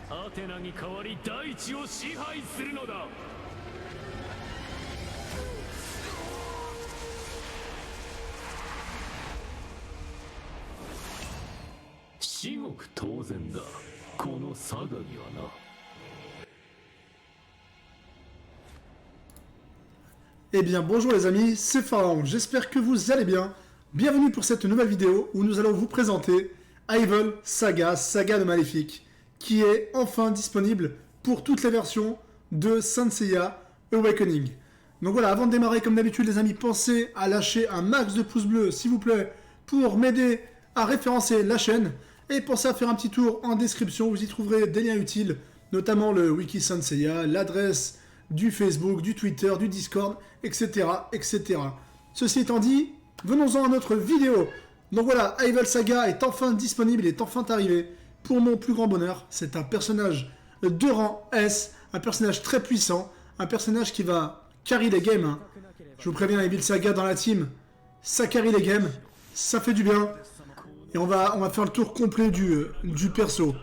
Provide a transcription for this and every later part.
アテナに代わり大地を支配するのだ。至極当然だ、このサガにはな。Eh bien bonjour les amis, c'est Pharaon, j'espère que vous allez bien. Bienvenue pour cette nouvelle vidéo où nous allons vous présenter Evil Saga, Saga de Maléfique, qui est enfin disponible pour toutes les versions de Saint Seiya Awakening. Donc voilà, avant de démarrer comme d'habitude les amis, pensez à lâcher un max de pouces bleus s'il vous plaît pour m'aider à référencer la chaîne. Et pensez à faire un petit tour en description, vous y trouverez des liens utiles, notamment le wiki Saint Seiya, l'adresse du Facebook, du Twitter, du Discord, etc., etc. Ceci étant dit, venons-en à notre vidéo. Donc voilà, Evil Saga est enfin disponible, est enfin arrivé. Pour mon plus grand bonheur, c'est un personnage de rang S, un personnage très puissant, un personnage qui va carry les games. Hein. Je vous préviens, Evil Saga dans la team, ça carry les games, ça fait du bien. Et on va faire le tour complet du perso.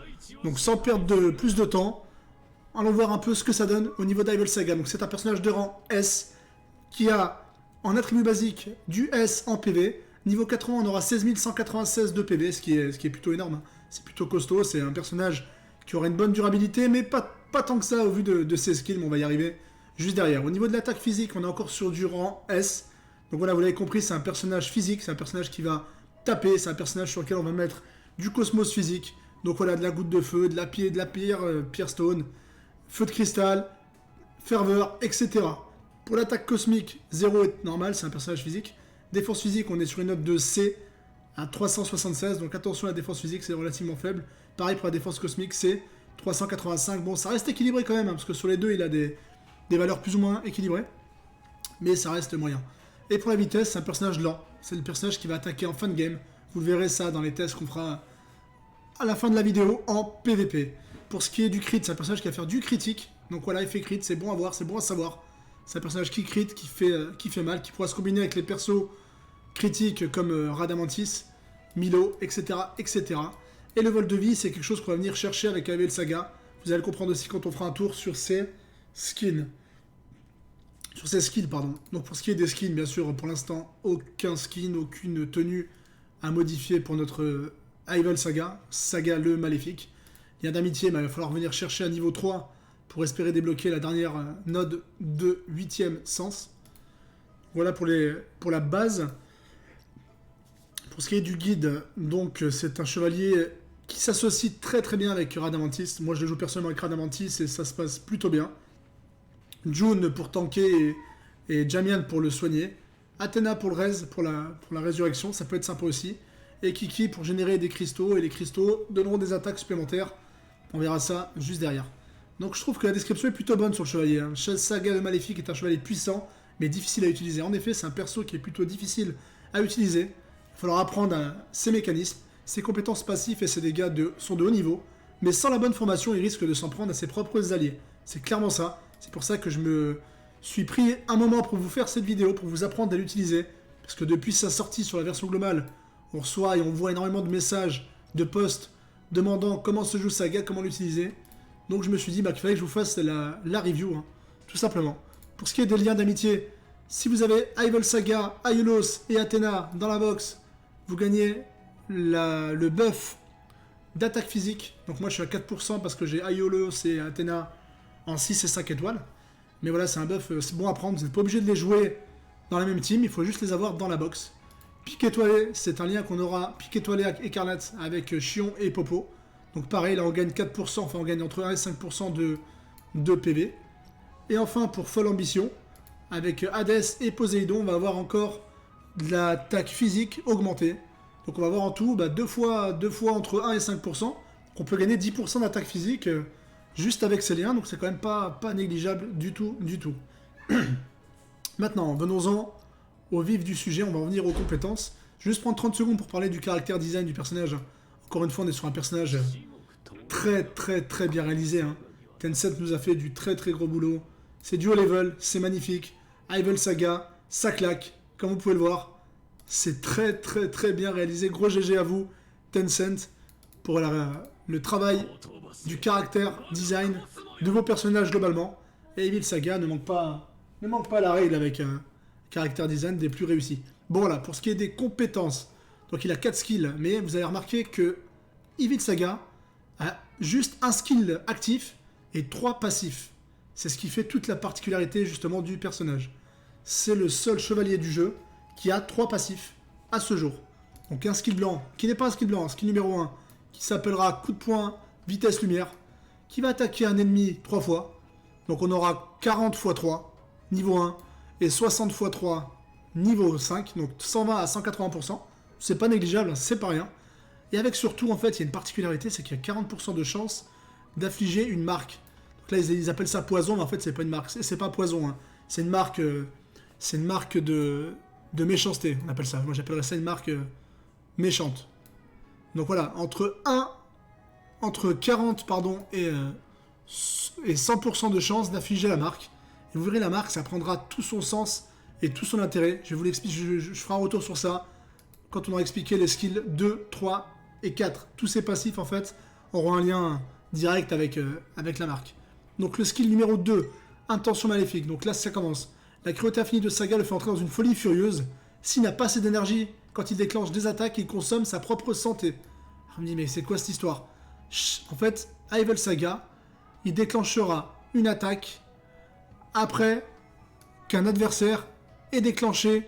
Donc sans perdre plus de temps, allons voir un peu ce que ça donne au niveau d'Evil Saga. Donc c'est un personnage de rang S qui a en attribut basique du S en PV. Niveau 80, on aura 16 196 de PV, ce qui est plutôt énorme. Hein. C'est plutôt costaud, c'est un personnage qui aura une bonne durabilité, mais pas tant que ça au vu de ses skills, mais on va y arriver juste derrière. Au niveau de l'attaque physique, on est encore sur du rang S. Donc voilà, vous l'avez compris, c'est un personnage physique, c'est un personnage qui va taper, c'est un personnage sur lequel on va mettre du cosmos physique. Donc voilà, de la goutte de feu, de la pierre, pierre stone, feu de cristal, ferveur, etc. Pour l'attaque cosmique, 0 est normal, c'est un personnage physique. Défense physique, on est sur une note de C à 376, donc attention à la défense physique, c'est relativement faible. Pareil pour la défense cosmique, c'est 385. Bon, ça reste équilibré quand même, hein, parce que sur les deux, il a des valeurs plus ou moins équilibrées. Mais ça reste moyen. Et pour la vitesse, c'est un personnage lent. C'est le personnage qui va attaquer en fin de game. Vous le verrez ça dans les tests qu'on fera à la fin de la vidéo en PVP. Pour ce qui est du crit, c'est un personnage qui va faire du critique. Donc voilà, effet crit, c'est bon à voir, c'est bon à savoir. C'est un personnage qui crit, qui fait mal, qui pourra se combiner avec les persos critiques comme Radamantis, Milo, etc., etc. Et le vol de vie, c'est quelque chose qu'on va venir chercher avec Evil Saga. Vous allez le comprendre aussi quand on fera un tour sur ses skins. Sur ses skills, pardon. Donc pour ce qui est des skins, bien sûr, pour l'instant, aucun skin, aucune tenue à modifier pour notre Evil Saga, Saga le Maléfique. Lien d'amitié, mais il va falloir venir chercher à niveau 3 pour espérer débloquer la dernière node de 8e sens. Voilà pour la base. Pour ce qui est du guide, donc c'est un chevalier qui s'associe très très bien avec Radamantis. Moi je le joue personnellement avec Radamantis et ça se passe plutôt bien. June pour tanker et Jamian pour le soigner. Athena pour le raise, pour la résurrection, ça peut être sympa aussi. Et Kiki pour générer des cristaux, et les cristaux donneront des attaques supplémentaires. On verra ça juste derrière. Donc je trouve que la description est plutôt bonne sur le chevalier. Hein. Saga le Maléfique est un chevalier puissant, mais difficile à utiliser. En effet, c'est un perso qui est plutôt difficile à utiliser. Il va falloir apprendre ses mécanismes, ses compétences passives et ses dégâts sont de haut niveau. Mais sans la bonne formation, il risque de s'en prendre à ses propres alliés. C'est clairement ça. C'est pour ça que je me suis pris un moment pour vous faire cette vidéo, pour vous apprendre à l'utiliser. Parce que depuis sa sortie sur la version globale, on reçoit et on voit énormément de messages, de posts, demandant comment se joue Saga, comment l'utiliser. Donc je me suis dit qu'il fallait que je vous fasse la review, hein, tout simplement. Pour ce qui est des liens d'amitié, si vous avez Evil Saga, Aiolos et Athena dans la box, vous gagnez le buff d'attaque physique. Donc moi je suis à 4% parce que j'ai Aiolos et Athena en 6 et 5 étoiles. Mais voilà, c'est un buff, c'est bon à prendre, vous n'êtes pas obligé de les jouer dans la même team, il faut juste les avoir dans la box. Pique étoilé, c'est un lien qu'on aura, pique étoilé écarlate avec Chion et Popo. Donc pareil, là on gagne 4%, enfin on gagne entre 1 et 5% de PV. Et enfin pour folle ambition, avec Hades et Poséidon, on va avoir encore de l'attaque physique augmentée. Donc on va avoir en tout deux fois entre 1 et 5%. On peut gagner 10% d'attaque physique juste avec ces liens, donc c'est quand même pas négligeable du tout. Maintenant, venons-en au vif du sujet, on va revenir aux compétences. Je vais juste prendre 30 secondes pour parler du caractère design du personnage. Encore une fois, on est sur un personnage très très très bien réalisé. Hein. Tencent nous a fait du très très gros boulot. C'est du haut level, c'est magnifique. Evil Saga, ça claque, comme vous pouvez le voir. C'est très très très bien réalisé. Gros GG à vous, Tencent, pour la le travail du caractère, design de vos personnages globalement. Et Evil Saga ne manque pas à la règle avec un caractère design des plus réussis. Bon voilà, pour ce qui est des compétences, donc il a 4 skills, mais vous avez remarqué que Evil Saga a juste un skill actif et 3 passifs. C'est ce qui fait toute la particularité justement du personnage. C'est le seul chevalier du jeu qui a 3 passifs à ce jour. Donc un skill blanc, qui n'est pas un skill blanc, un skill numéro 1, qui s'appellera coup de poing, vitesse lumière, qui va attaquer un ennemi 3 fois. Donc on aura 40 x 3, niveau 1, et 60 x 3, niveau 5, donc 120 à 180%. C'est pas négligeable, c'est pas rien. Et avec surtout, en fait, il y a une particularité, c'est qu'il y a 40% de chance d'affliger une marque. Donc là, ils appellent ça poison, mais en fait, c'est pas une marque, c'est pas poison, hein. C'est une marque de méchanceté, on appelle ça. Moi, j'appellerais ça une marque méchante. Donc voilà, entre 40 et 100% de chance d'affliger la marque. Et vous verrez, la marque, ça prendra tout son sens et tout son intérêt. Je vais vous l'expliquer, je ferai un retour sur ça quand on aura expliqué les skills 2, 3 et 4. Tous ces passifs, en fait, auront un lien direct avec la marque. Donc le skill numéro 2, intention maléfique. Donc là, ça commence. La cruauté infinie de Saga le fait entrer dans une folie furieuse. S'il n'a pas assez d'énergie, quand il déclenche des attaques, il consomme sa propre santé. Alors, je me dis, mais c'est quoi cette histoire? En fait, à Evil Saga, il déclenchera une attaque après qu'un adversaire ait déclenché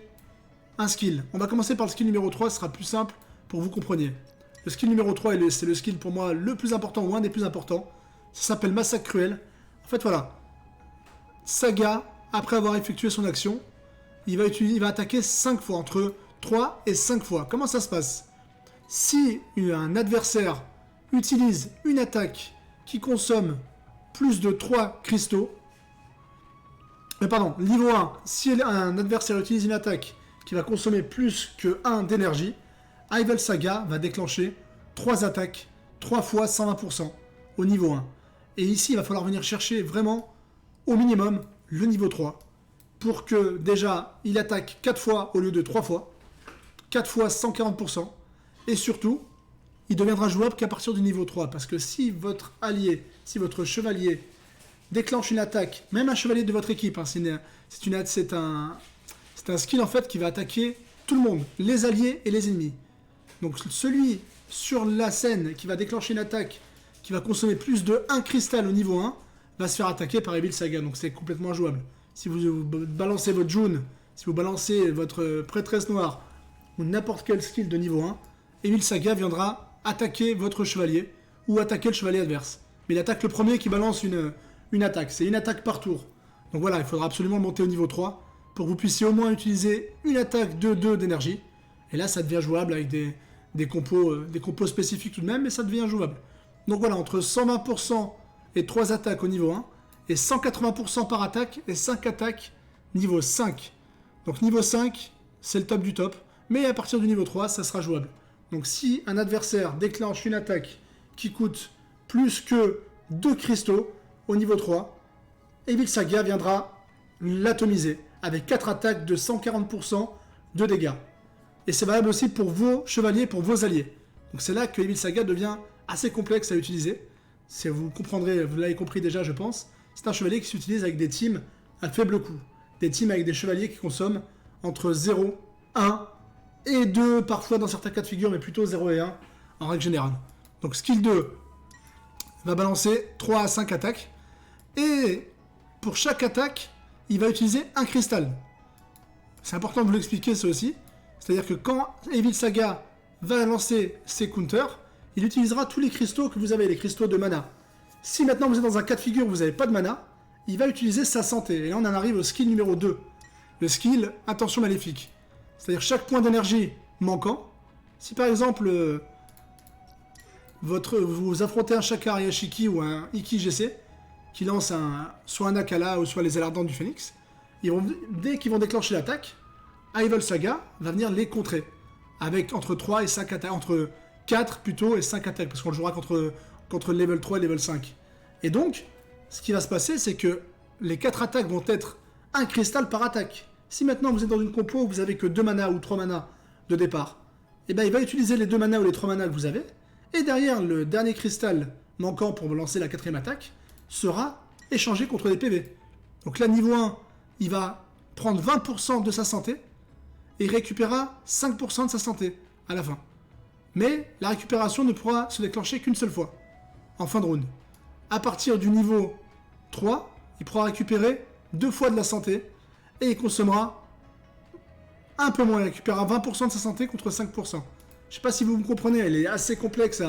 un skill. On va commencer par le skill numéro 3, ce sera plus simple pour que vous compreniez. Le skill numéro 3, c'est le skill pour moi le plus important, ou un des plus importants. Ça s'appelle Massacre Cruel. En fait, voilà. Saga, après avoir effectué son action, il va attaquer 5 fois, entre 3 et 5 fois. Comment ça se passe? Si un adversaire utilise une attaque qui consomme plus de 3 cristaux, niveau 1, si un adversaire utilise une attaque qui va consommer plus que 1 d'énergie, Evil Saga va déclencher 3 attaques, 3 fois 120% au niveau 1. Et ici, il va falloir venir chercher vraiment, au minimum, le niveau 3, pour que déjà, il attaque 4 fois au lieu de 3 fois, 4 fois 140%, et surtout, il deviendra jouable qu'à partir du niveau 3, parce que si votre allié, si votre chevalier déclenche une attaque, même un chevalier de votre équipe, hein, c'est un skill en fait qui va attaquer tout le monde, les alliés et les ennemis. Donc celui sur la scène qui va déclencher une attaque qui va consommer plus de 1 cristal au niveau 1 va se faire attaquer par Evil Saga, donc c'est complètement injouable. Si vous balancez votre June, si vous balancez votre prêtresse noire ou n'importe quel skill de niveau 1, Evil Saga viendra attaquer votre chevalier ou attaquer le chevalier adverse. Mais il attaque le premier qui balance une attaque, c'est une attaque par tour. Donc voilà, il faudra absolument monter au niveau 3 pour que vous puissiez au moins utiliser une attaque de 2 d'énergie. Et là, ça devient jouable avec des compos spécifiques tout de même, mais ça devient jouable. Donc voilà, entre 120% et 3 attaques au niveau 1, et 180% par attaque, et 5 attaques niveau 5. Donc niveau 5, c'est le top du top, mais à partir du niveau 3, ça sera jouable. Donc si un adversaire déclenche une attaque qui coûte plus que 2 cristaux au niveau 3, Evil Saga viendra l'atomiser avec 4 attaques de 140% de dégâts. Et c'est valable aussi pour vos chevaliers, pour vos alliés. Donc c'est là que Evil Saga devient assez complexe à utiliser. Vous comprendrez, vous l'avez compris déjà je pense. C'est un chevalier qui s'utilise avec des teams à faible coût. Des teams avec des chevaliers qui consomment entre 0, 1 et 2, parfois dans certains cas de figure, mais plutôt 0 et 1 en règle générale. Donc skill 2 va balancer 3 à 5 attaques. Et pour chaque attaque, il va utiliser un cristal. C'est important de vous l'expliquer ça aussi. C'est-à-dire que quand Evil Saga va lancer ses counters, il utilisera tous les cristaux que vous avez, les cristaux de mana. Si maintenant vous êtes dans un cas de figure où vous n'avez pas de mana, il va utiliser sa santé. Et là on en arrive au skill numéro 2. Le skill intention maléfique. C'est-à-dire chaque point d'énergie manquant. Si par exemple vous affrontez un Shaka Yashiki ou un Iki GC qui lance soit un Akala ou soit les ailes ardentes du Phénix, dès qu'ils vont déclencher l'attaque, Evil Saga va venir les contrer avec entre 3 et 5 attaques, entre 4 plutôt et 5 attaques, parce qu'on le jouera contre le level 3 et level 5. Et donc, ce qui va se passer, c'est que les 4 attaques vont être un cristal par attaque. Si maintenant vous êtes dans une compo où vous avez que 2 mana ou 3 mana de départ, et ben il va utiliser les 2 mana ou les 3 mana que vous avez, Et derrière, le dernier cristal manquant pour lancer la 4ème attaque sera échangé contre des PV. Donc là, niveau 1, il va prendre 20% de sa santé et il récupérera 5% de sa santé à la fin. Mais la récupération ne pourra se déclencher qu'une seule fois, en fin de round. À partir du niveau 3, il pourra récupérer 2 fois de la santé et il consommera un peu moins, il récupérera 20% de sa santé contre 5%. Je sais pas si vous me comprenez, elle est assez complexe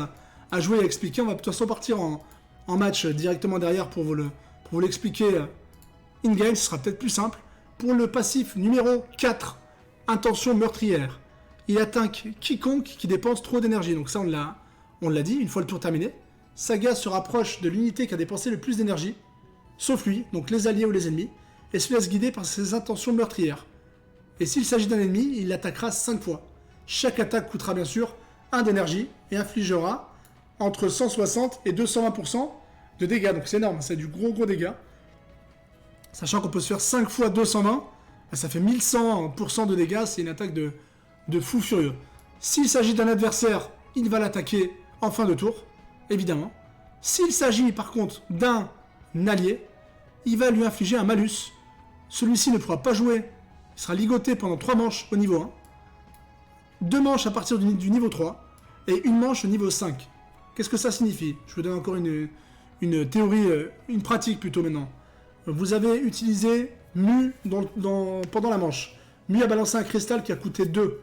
à jouer et à expliquer. On va de toute façon partir en match directement derrière pour vous l'expliquer in-game, ce sera peut-être plus simple. Pour le passif numéro 4, intention meurtrière. Il attaque quiconque qui dépense trop d'énergie. Donc ça, on l'a dit, une fois le tour terminé. Saga se rapproche de l'unité qui a dépensé le plus d'énergie, sauf lui, donc les alliés ou les ennemis, et se laisse guider par ses intentions meurtrières. Et s'il s'agit d'un ennemi, il l'attaquera 5 fois. Chaque attaque coûtera bien sûr 1 d'énergie et infligera entre 160 et 220% de dégâts. Donc c'est énorme, c'est du gros dégâts. Sachant qu'on peut se faire 5 fois 220, ça fait 1100% de dégâts, c'est une attaque de fou furieux. S'il s'agit d'un adversaire, il va l'attaquer en fin de tour, évidemment. S'il s'agit par contre d'un allié, il va lui infliger un malus. Celui-ci ne pourra pas jouer, il sera ligoté pendant 3 manches au niveau 1, 2 manches à partir du niveau 3, et 1 manche au niveau 5. Qu'est-ce que ça signifie? Je vous donne encore une théorie, une pratique plutôt maintenant. Vous avez utilisé Mu pendant la manche. Mu a balancé un cristal qui a coûté 2.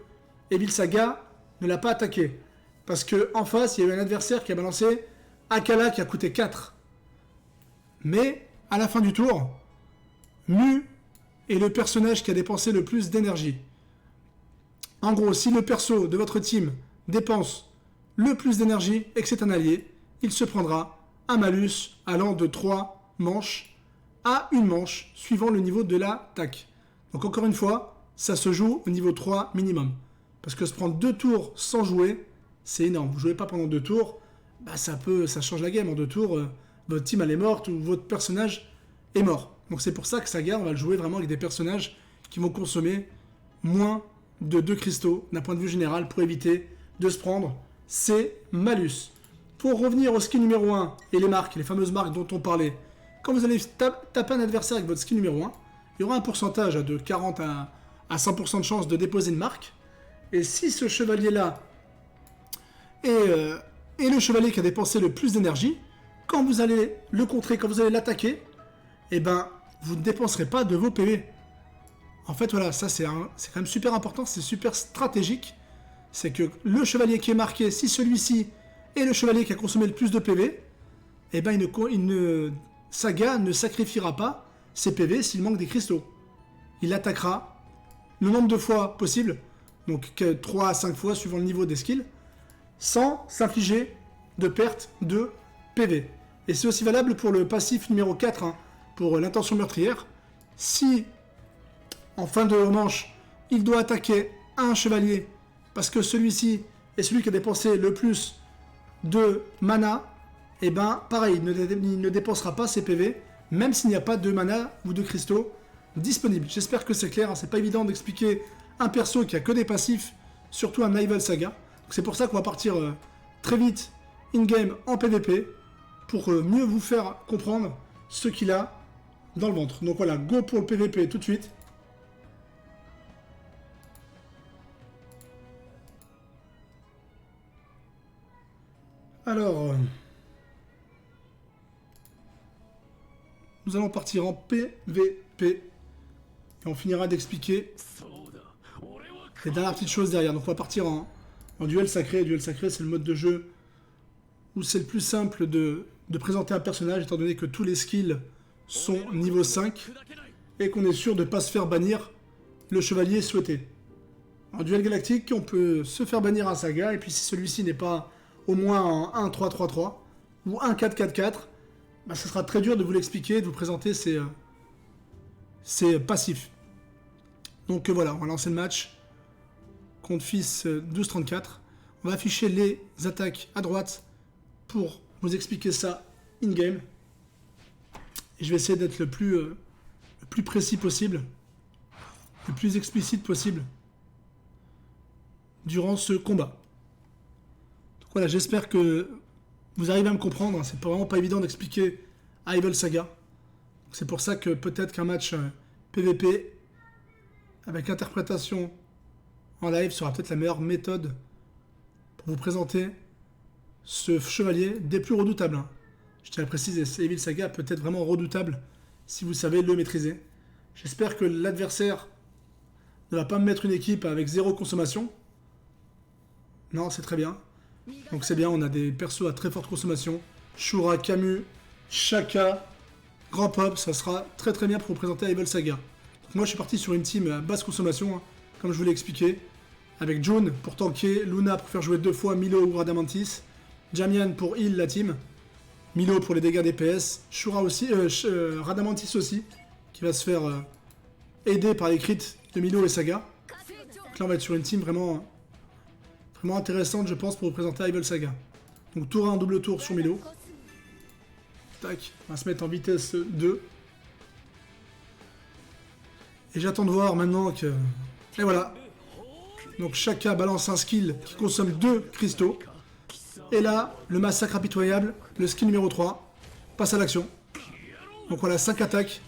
Evil Saga ne l'a pas attaqué. Parce qu'en face, il y a eu un adversaire qui a balancé Akala qui a coûté 4. Mais, à la fin du tour, Mu est le personnage qui a dépensé le plus d'énergie. En gros, si le perso de votre team dépense le plus d'énergie et que c'est un allié, il se prendra un malus allant de 3 manches à 1 manche, suivant le niveau de l'attaque. Donc encore une fois, ça se joue au niveau 3 minimum. Parce que se prendre 2 tours sans jouer, c'est énorme. Vous ne jouez pas pendant 2 tours, bah ça change la game. En 2 tours, votre team elle est morte ou votre personnage est mort. Donc c'est pour ça que Saga, on va le jouer vraiment avec des personnages qui vont consommer moins de 2 cristaux d'un point de vue général pour éviter de se prendre ces malus. Pour revenir au skin numéro 1 et les marques, les fameuses marques dont on parlait, quand vous allez taper un adversaire avec votre skin numéro 1, il y aura un pourcentage de 40 à 100% de chance de déposer une marque. Et si ce chevalier-là est le chevalier qui a dépensé le plus d'énergie, quand vous allez le contrer, quand vous allez l'attaquer, eh ben, vous ne dépenserez pas de vos PV. En fait, voilà, ça c'est quand même super important, c'est super stratégique. C'est que le chevalier qui est marqué, si celui-ci est le chevalier qui a consommé le plus de PV, eh ben, Saga ne sacrifiera pas ses PV s'il manque des cristaux. Il attaquera le nombre de fois possible, donc 3 à 5 fois suivant le niveau des skills, sans s'infliger de perte de PV. Et c'est aussi valable pour le passif numéro 4, hein, pour l'intention meurtrière. Si, en fin de manche, il doit attaquer un chevalier, parce que celui-ci est celui qui a dépensé le plus de mana, et ben pareil, il ne dépensera pas ses PV, même s'il n'y a pas de mana ou de cristaux disponibles. J'espère que c'est clair, hein, c'est pas évident d'expliquer un perso qui a que des passifs, surtout un Evil Saga. C'est pour ça qu'on va partir très vite in-game en PvP, pour mieux vous faire comprendre ce qu'il a dans le ventre. Donc voilà, go pour le PvP tout de suite. Alors, nous allons partir en PvP et on finira d'expliquer les dernières petites choses derrière. Donc on va partir en duel sacré. Duel sacré, c'est le mode de jeu où c'est le plus simple de présenter un personnage, étant donné que tous les skills sont niveau 5 et qu'on est sûr de ne pas se faire bannir le chevalier souhaité. En duel galactique, on peut se faire bannir un Saga, et puis si celui-ci n'est pas au moins en 1-3-3-3 ou 1-4-4-4, bah, ce sera très dur de vous l'expliquer, de vous présenter ses passifs. Donc voilà, on va lancer le match contre Fils 1234. On va afficher les attaques à droite pour vous expliquer ça in-game. Et je vais essayer d'être le plus précis possible, le plus explicite possible durant ce combat. Voilà, j'espère que vous arrivez à me comprendre. Hein. C'est vraiment pas évident d'expliquer Evil Saga. C'est pour ça que peut-être qu'un match PVP avec interprétation en live sera peut-être la meilleure méthode pour vous présenter ce chevalier des plus redoutables. Hein. Je tiens à préciser, Evil Saga peut être vraiment redoutable si vous savez le maîtriser. J'espère que l'adversaire ne va pas me mettre une équipe avec 0 consommation. Non, c'est très bien. Donc c'est bien, on a des persos à très forte consommation. Shura, Camus, Shaka, Grand Pop, ça sera très très bien pour vous présenter Evil Saga. Donc moi je suis parti sur une team à basse consommation, hein, comme je vous l'ai expliqué. Avec June pour tanker, Luna pour faire jouer 2 fois Milo ou Radamantis, Jamian pour heal la team, Milo pour les dégâts DPS, Shura aussi, Radamantis aussi, qui va se faire aider par les crits de Milo et Saga. Donc là on va être sur une team vraiment intéressante je pense pour vous présenter Evil Saga. Donc tour 1, double tour sur Milo. Tac, on va se mettre en vitesse 2. Et j'attends de voir maintenant que... Et voilà. Donc Shaka balance un skill qui consomme 2 cristaux. Et là, le massacre impitoyable, le skill numéro 3, passe à l'action. Donc voilà, 5 attaques.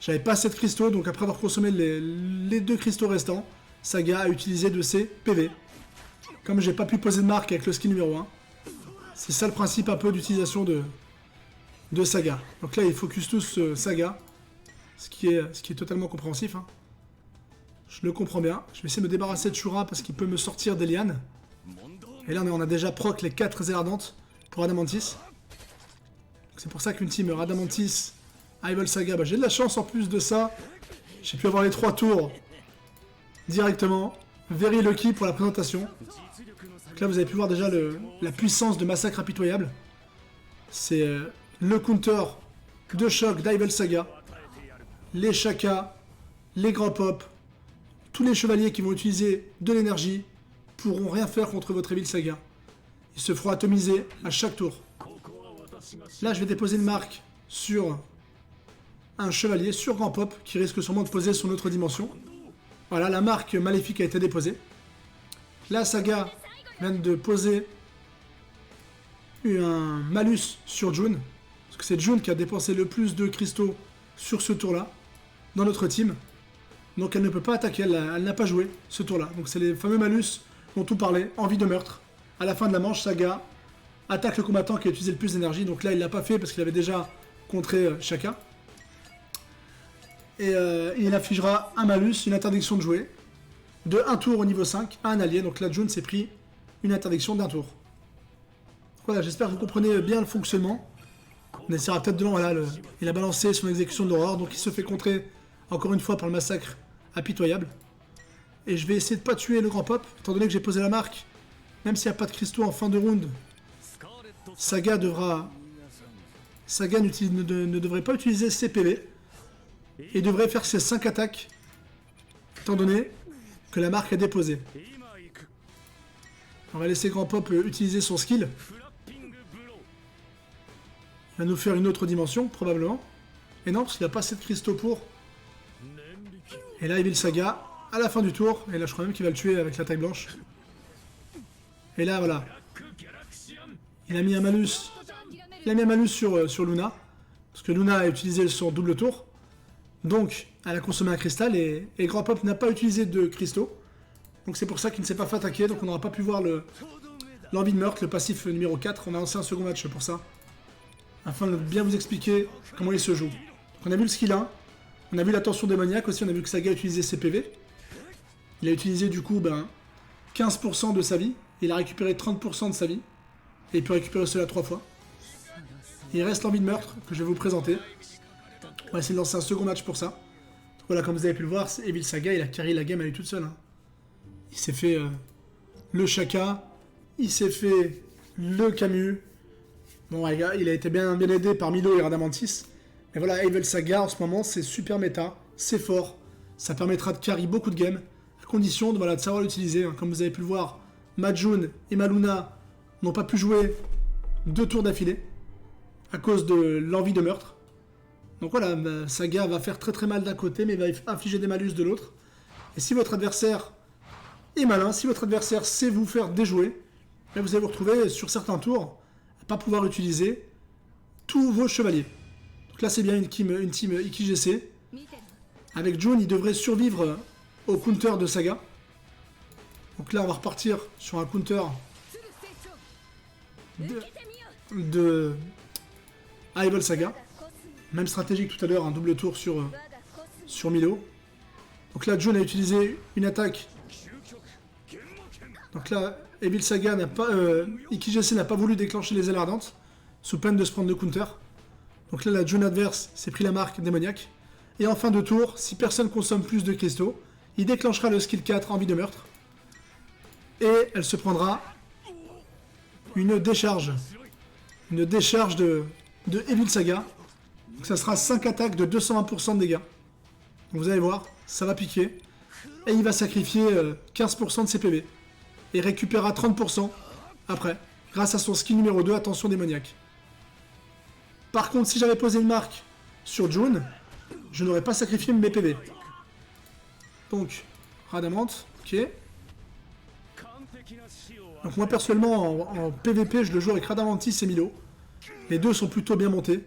J'avais pas assez de cristaux, donc après avoir consommé les 2 cristaux restants, Saga a utilisé de ses PV. Comme j'ai pas pu poser de marque avec le skill numéro 1. C'est ça le principe un peu d'utilisation de Saga. Donc là, il focus tous Saga. Ce qui est totalement compréhensif. Hein. Je le comprends bien. Je vais essayer de me débarrasser de Shura parce qu'il peut me sortir des lianes. Et là, on a déjà proc les 4 ailes ardentes pour Radamantis. C'est pour ça qu'une team Radamantis, Evil Saga, bah, j'ai de la chance en plus de ça. J'ai pu avoir les 3 tours directement. Very lucky pour la présentation. Donc là, vous avez pu voir déjà la puissance de massacre impitoyable. C'est le counter de choc d'Evil Saga. Les Shaka, les Grands Pop, tous les chevaliers qui vont utiliser de l'énergie pourront rien faire contre votre Evil Saga. Ils se feront atomiser à chaque tour. Là, je vais déposer une marque sur un chevalier, sur Grand Pop, qui risque sûrement de poser son autre dimension. Voilà, la marque maléfique a été déposée. Là, Saga vient de poser un malus sur June. Parce que c'est June qui a dépensé le plus de cristaux sur ce tour-là, dans notre team. Donc elle ne peut pas attaquer, elle n'a pas joué ce tour-là. Donc c'est les fameux malus dont tout parlait, envie de meurtre. À la fin de la manche, Saga attaque le combattant qui a utilisé le plus d'énergie. Donc là, il ne l'a pas fait parce qu'il avait déjà contré Shaka. Et il infligera un malus, une interdiction de jouer, de 1 tour au niveau 5 à un allié. Donc là, June s'est pris une interdiction d'1 tour. Voilà, j'espère que vous comprenez bien le fonctionnement. On essaiera peut-être de voilà, il a balancé son exécution d'horreur, donc il se fait contrer encore une fois par le massacre impitoyable. Et je vais essayer de pas tuer le Grand Pop, étant donné que j'ai posé la marque. Même s'il n'y a pas de cristaux en fin de round, Saga ne devrait pas utiliser ses PV. Et devrait faire ses 5 attaques, étant donné que la marque est déposée. On va laisser Grand Pop utiliser son skill. Il va nous faire une autre dimension, probablement. Et non, parce qu'il n'a pas assez de cristaux pour. Et là, Evil Saga, à la fin du tour. Et là, je crois même qu'il va le tuer avec la taille blanche. Et là, voilà. Il a mis un malus. Il a mis un malus sur Luna. Parce que Luna a utilisé son double tour. Donc, elle a consommé un cristal. Et Grand Pop n'a pas utilisé de cristaux. Donc c'est pour ça qu'il ne s'est pas fait attaquer. Donc on n'aura pas pu voir l'envie de meurtre, le passif numéro 4. On a lancé un second match pour ça. Afin de bien vous expliquer comment il se joue. Donc on a vu le skill 1. On a vu la tension démoniaque aussi. On a vu que Saga a utilisé ses PV. Il a utilisé du coup 15% de sa vie. Il a récupéré 30% de sa vie. Et il peut récupérer cela 3 fois. Il reste l'envie de meurtre que je vais vous présenter. On va essayer de lancer un second match pour ça. Donc voilà, comme vous avez pu le voir, Evil Saga, il a carry la game à lui toute seule. Hein. Il s'est fait le Shaka. Il s'est fait le Camus. Bon, il a été bien aidé par Milo et Radamantis. Mais voilà, Evil Saga, en ce moment, c'est super méta. C'est fort. Ça permettra de carry beaucoup de games. À condition de savoir l'utiliser. Hein. Comme vous avez pu le voir, Majun et Maluna n'ont pas pu jouer 2 tours d'affilée. À cause de l'envie de meurtre. Donc voilà, Saga va faire très très mal d'un côté, mais va infliger des malus de l'autre. Et si votre adversaire est malin, si votre adversaire sait vous faire déjouer, Là, vous allez vous retrouver sur certains tours à pas pouvoir utiliser tous vos chevaliers. Donc là, c'est bien une team IKGC. Avec June, il devrait survivre au counter de Saga. Donc là, on va repartir sur un counter de Evil Saga. Même stratégie que tout à l'heure, un double tour sur Milo. Donc là, June a utilisé une attaque. Donc là, Evil Saga n'a pas... IKGC n'a pas voulu déclencher les ailes ardentes, sous peine de se prendre de counter. Donc là, la June adverse s'est pris la marque démoniaque. Et en fin de tour, si personne consomme plus de cristaux, il déclenchera le skill 4 envie de meurtre. Et elle se prendra une décharge. Une décharge de Evil Saga. Donc ça sera 5 attaques de 220% de dégâts. Donc vous allez voir, ça va piquer. Et il va sacrifier 15% de ses PV. Et récupérera 30% après, grâce à son skill numéro 2, attention démoniaque. Par contre, si j'avais posé une marque sur June, je n'aurais pas sacrifié mes PV. Donc, Radamante, ok. Donc moi personnellement, en PVP, je le joue avec Radamantis et Milo. Les deux sont plutôt bien montés.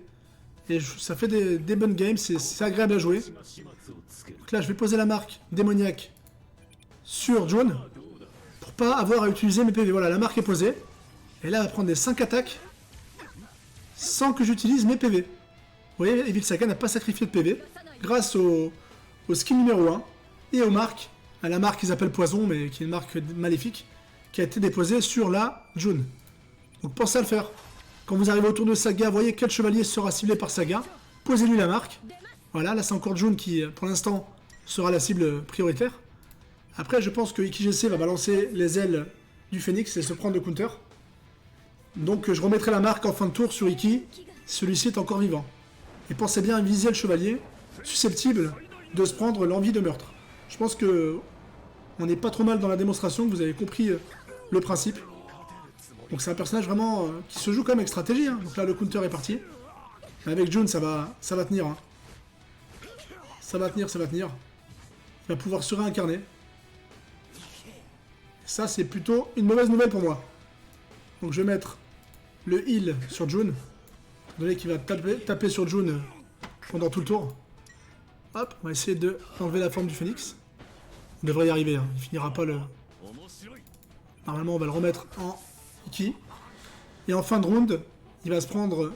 Et ça fait des bonnes games, c'est agréable à jouer. Donc là, je vais poser la marque démoniaque sur June. Pour pas avoir à utiliser mes PV. Voilà, la marque est posée. Et là, elle va prendre des 5 attaques sans que j'utilise mes PV. Vous voyez, Evil Saga n'a pas sacrifié de PV grâce au skill numéro 1 et aux marques, à la marque qu'ils appellent Poison, mais qui est une marque maléfique, qui a été déposée sur la June. Donc pensez à le faire. Quand vous arrivez autour de Saga, voyez quel chevalier sera ciblé par Saga, posez-lui la marque. Voilà, là c'est encore June qui, pour l'instant, sera la cible prioritaire. Après, je pense que IKGC va balancer les ailes du Phoenix et se prendre le counter. Donc je remettrai la marque en fin de tour sur Iki, celui-ci est encore vivant. Et pensez bien à viser le chevalier, susceptible de se prendre l'envie de meurtre. Je pense que on n'est pas trop mal dans la démonstration, que vous avez compris le principe. Donc c'est un personnage vraiment qui se joue quand même avec stratégie. Hein. Donc là le counter est parti. Avec June ça va tenir. Hein. Ça va tenir. Il va pouvoir se réincarner. Ça c'est plutôt une mauvaise nouvelle pour moi. Donc je vais mettre le heal sur June. Étant donné qu'il va taper sur June pendant tout le tour. Hop, on va essayer d'enlever la forme du Phoenix. On devrait y arriver, hein. Il finira pas le... Normalement on va le remettre en Iki. Et en fin de round, il va se prendre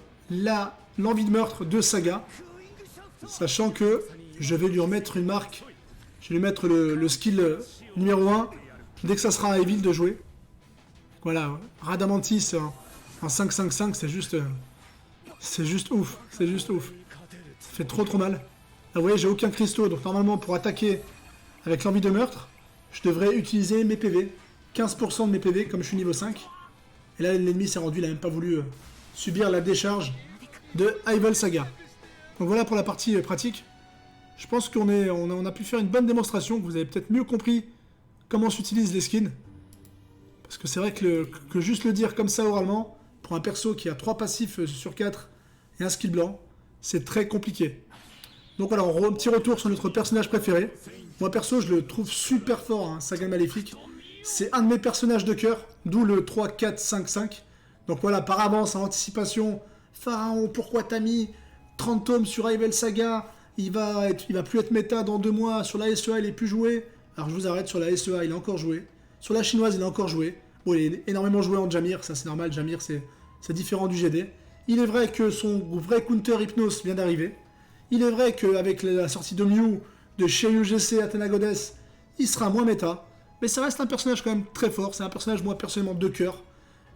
l'envie de meurtre de Saga. Sachant que je vais lui remettre une marque. Je vais lui mettre le skill numéro 1. Dès que ça sera à Evil de jouer. Voilà, Radamantis en 5-5-5, c'est juste ouf. C'est juste ouf. Ça fait trop mal. Là, vous voyez, j'ai aucun cristaux. Donc normalement, pour attaquer avec l'envie de meurtre, je devrais utiliser mes PV. 15% de mes PV, comme je suis niveau 5. Et là, l'ennemi s'est rendu, il n'a même pas voulu subir la décharge de Evil Saga. Donc voilà pour la partie pratique. Je pense qu'on a pu faire une bonne démonstration, que vous avez peut-être mieux compris comment s'utilisent les skins. Parce que c'est vrai que juste le dire comme ça oralement, pour un perso qui a 3 passifs sur 4 et un skill blanc, c'est très compliqué. Donc voilà, un petit retour sur notre personnage préféré. Moi perso, je le trouve super fort, hein, Saga Maléfique. C'est un de mes personnages de cœur, d'où le 3, 4, 5, 5. Donc voilà, par avance, en anticipation, Pharaon, pourquoi t'as mis 30 tomes sur Evil Saga? Il va plus être méta dans 2 mois, sur la SEA il est plus joué. Alors je vous arrête, sur la SEA il a encore joué. Sur la chinoise, il a encore joué. Bon, il est énormément joué en Jamir, ça c'est normal, Jamir c'est différent du GD. Il est vrai que son vrai counter Hypnos vient d'arriver. Il est vrai qu'avec la sortie de Mew, de Shiryu GC, Athena Goddess, il sera moins méta. Mais ça reste un personnage quand même très fort, c'est un personnage moi personnellement de cœur.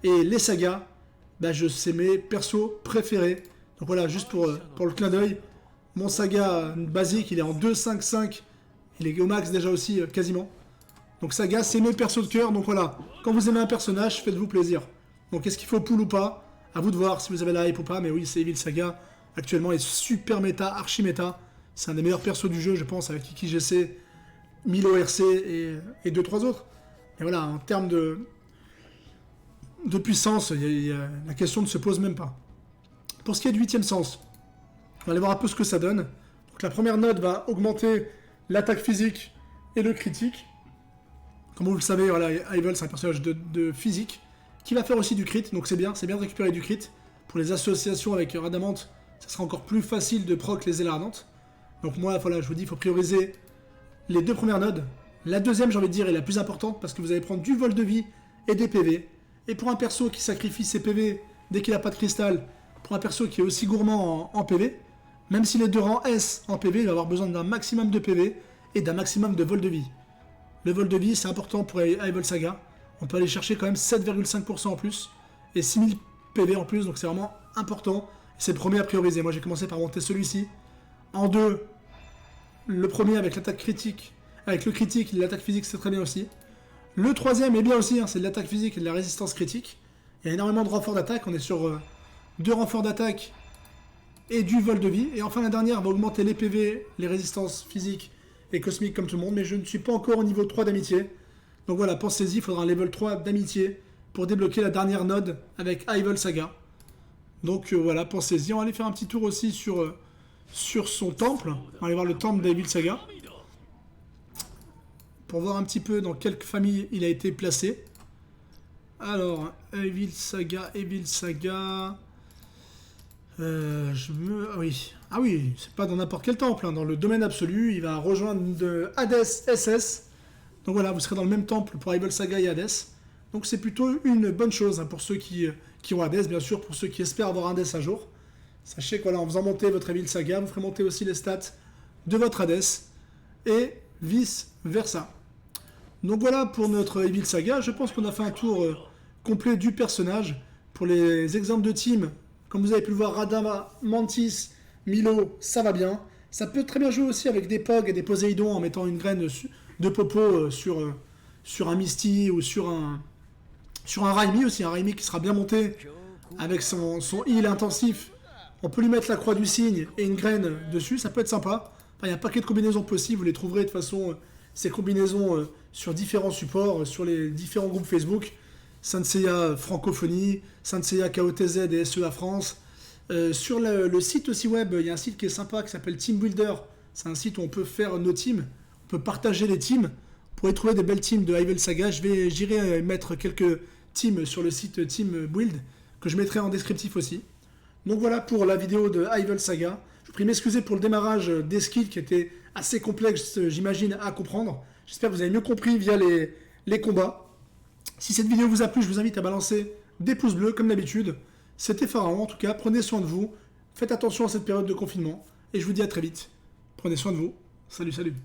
Et les sagas, bah, c'est mes persos préférés. Donc voilà, juste pour le clin d'œil, mon saga basique, il est en 2-5-5. Il est au max déjà aussi, quasiment. Donc Saga, c'est mes persos de cœur. Donc voilà, quand vous aimez un personnage, faites-vous plaisir. Donc est-ce qu'il faut pull ou pas? À vous de voir si vous avez la hype ou pas. Mais oui, c'est Evil Saga. Actuellement, il est super méta, archi méta. C'est un des meilleurs persos du jeu, je pense, avec Iki GC, Milo RC et 2-3 autres. Et voilà, en termes de puissance, la question ne se pose même pas. Pour ce qui est du 8ème sens, on va aller voir un peu ce que ça donne. Donc la première note va augmenter l'attaque physique et le critique. Comme vous le savez, voilà, Evil c'est un personnage de physique qui va faire aussi du crit, donc c'est bien de récupérer du crit. Pour les associations avec Radamante, ça sera encore plus facile de proc les ailes ardentes. Donc moi, voilà, je vous dis, il faut prioriser les 2 premières nodes. La deuxième, j'ai envie de dire, est la plus importante parce que vous allez prendre du vol de vie et des PV. Et pour un perso qui sacrifie ses PV dès qu'il n'a pas de cristal, pour un perso qui est aussi gourmand en PV, même s'il est de rang S en PV, il va avoir besoin d'un maximum de PV et d'un maximum de vol de vie. Le vol de vie, c'est important pour Evil Saga. On peut aller chercher quand même 7,5% en plus et 6000 PV en plus, donc c'est vraiment important. C'est le premier à prioriser. Moi, j'ai commencé par monter celui-ci. En 2, le premier avec l'attaque critique. Avec le critique, l'attaque physique, c'est très bien aussi. Le troisième est bien aussi, hein, c'est de l'attaque physique et de la résistance critique. Il y a énormément de renforts d'attaque. On est sur 2 renforts d'attaque et du vol de vie. Et enfin, la dernière va augmenter les PV, les résistances physiques et cosmiques comme tout le monde. Mais je ne suis pas encore au niveau 3 d'amitié. Donc voilà, pensez-y, il faudra un level 3 d'amitié pour débloquer la dernière node avec Evil Saga. Donc voilà, pensez-y. On va aller faire un petit tour aussi sur son temple. On va aller voir le temple d'Evil Saga. Pour voir un petit peu dans quelle famille il a été placé. Alors, Evil Saga. Oui. Ah oui, c'est pas dans n'importe quel temple, hein. Dans le domaine absolu, il va rejoindre Hades SS. Donc voilà, vous serez dans le même temple pour Evil Saga et Hades. Donc c'est plutôt une bonne chose, hein, pour ceux qui ont Hades, bien sûr, pour ceux qui espèrent avoir un Hades un jour. Sachez que voilà, en faisant monter votre Evil Saga, vous ferez monter aussi les stats de votre Hades. Et vice versa. Donc voilà pour notre Evil Saga. Je pense qu'on a fait un tour complet du personnage. Pour les exemples de team, comme vous avez pu le voir, Radama, Mantis, Milo, ça va bien. Ça peut très bien jouer aussi avec des Pog et des Poséidons en mettant une graine de Popo sur un Misty ou sur un Raimi aussi. Un Raimi qui sera bien monté avec son heal intensif. On peut lui mettre la croix du cygne et une graine dessus, ça peut être sympa. Enfin, il y a un paquet de combinaisons possibles, vous les trouverez de toute façon, ces combinaisons sur différents supports, sur les différents groupes Facebook. Sanseiya Francophonie, Sanseiya KOTZ et SEA France. Sur le site aussi web, il y a un site qui est sympa qui s'appelle Team Builder. C'est un site où on peut faire nos teams, on peut partager les teams. Vous pourrez trouver des belles teams de Evil Saga. J'irai mettre quelques teams sur le site Team Build, que je mettrai en descriptif aussi. Donc voilà pour la vidéo de Evil Saga. Je vous prie de m'excuser pour le démarrage des skills qui était assez complexe, j'imagine, à comprendre. J'espère que vous avez mieux compris via les combats. Si cette vidéo vous a plu, je vous invite à balancer des pouces bleus comme d'habitude. C'était Pharaon en tout cas, prenez soin de vous. Faites attention à cette période de confinement. Et je vous dis à très vite. Prenez soin de vous. Salut, salut.